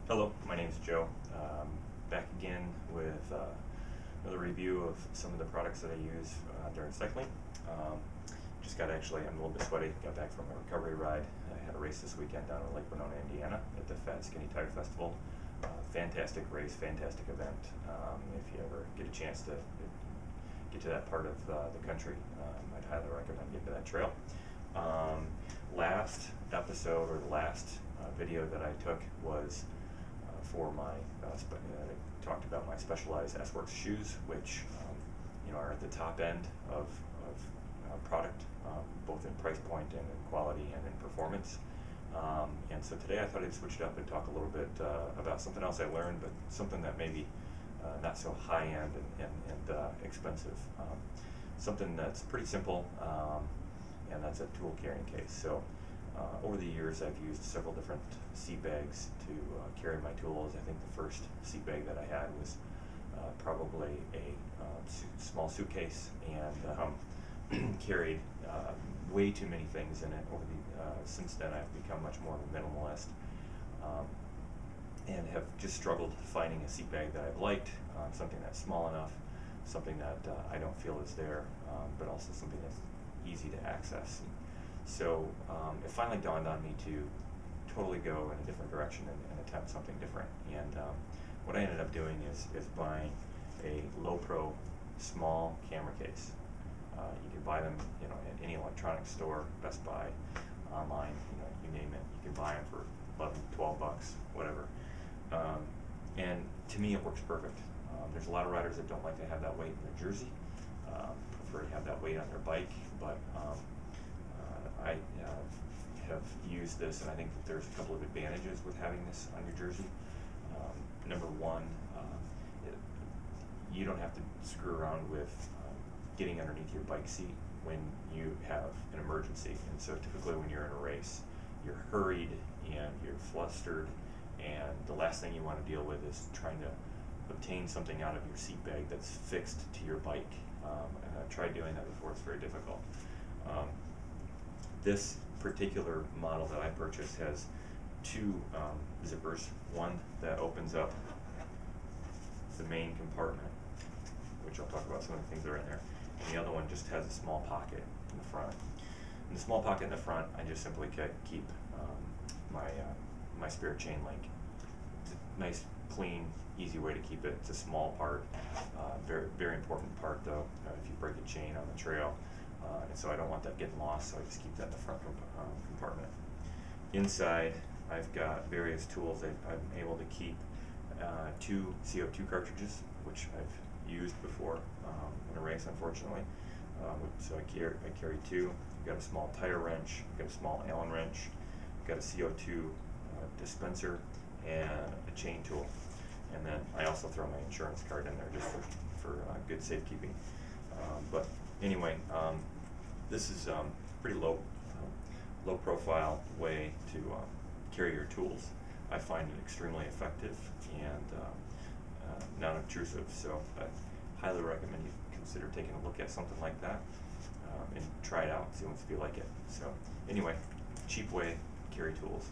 Hello, my name is Joe. Back again with another review of some of the products that I use during cycling. I'm a little bit sweaty, got back from a recovery ride. I had a race this weekend down in Lake Winona, Indiana at the Fat Skinny Tire Festival. Fantastic race, fantastic event. If you ever get a chance to get to that part of the country, I'd highly recommend getting to that trail. Last episode, or the last video that I took was for my, I talked about my Specialized S-Works shoes, which are at the top end of product, both in price point and in quality and in performance. And so today I thought I'd switch it up and talk a little bit about something else I learned, but something that maybe not so high end and expensive. Something that's pretty simple, and that's a tool carrying case. So over the years I've used several different seat bags to carry my tools. I think the first seat bag that I had was probably a small suitcase, and carried way too many things in it. Since then I've become much more of a minimalist, and have just struggled finding a seat bag that I've liked, something that's small enough, something that I don't feel is there, but also something that's easy to access. So it finally dawned on me to totally go in a different direction and attempt something different. And what I ended up doing is buying a Lowepro small camera case. You can buy them, at any electronics store, Best Buy, online, you name it. You can buy them for 11, 12 bucks, whatever. And to me, it works perfect. There's a lot of riders that don't like to have that weight in their jersey, prefer to have that weight on their bike, but I have used this, and I think that there's a couple of advantages with having this on your jersey. Number one, you don't have to screw around with getting underneath your bike seat when you have an emergency. And so typically when you're in a race, you're hurried and you're flustered, and the last thing you want to deal with is trying to obtain something out of your seat bag that's fixed to your bike. And I've tried doing that before. It's very difficult. This particular model that I purchased has two zippers. One that opens up the main compartment, which I'll talk about some of the things that are in there, and the other one just has a small pocket in the front. In the small pocket in the front, I just simply keep my spare chain link. It's a nice, clean, easy way to keep it. It's a small part, very, very important part though, if you break a chain on the trail. And so I don't want that getting lost, so I just keep that in the front compartment. Inside, I've got various tools. I'm able to keep two CO2 cartridges, which I've used before in a race, unfortunately. So I carry two. I've got a small tire wrench, I've got a small Allen wrench, I've got a CO2 dispenser, and a chain tool. And then I also throw my insurance card in there just for good safekeeping. But anyway, this is pretty low profile way to carry your tools. I find it extremely effective and non-obtrusive, so I highly recommend you consider taking a look at something like that and try it out, see if you like it. So anyway, cheap way to carry tools.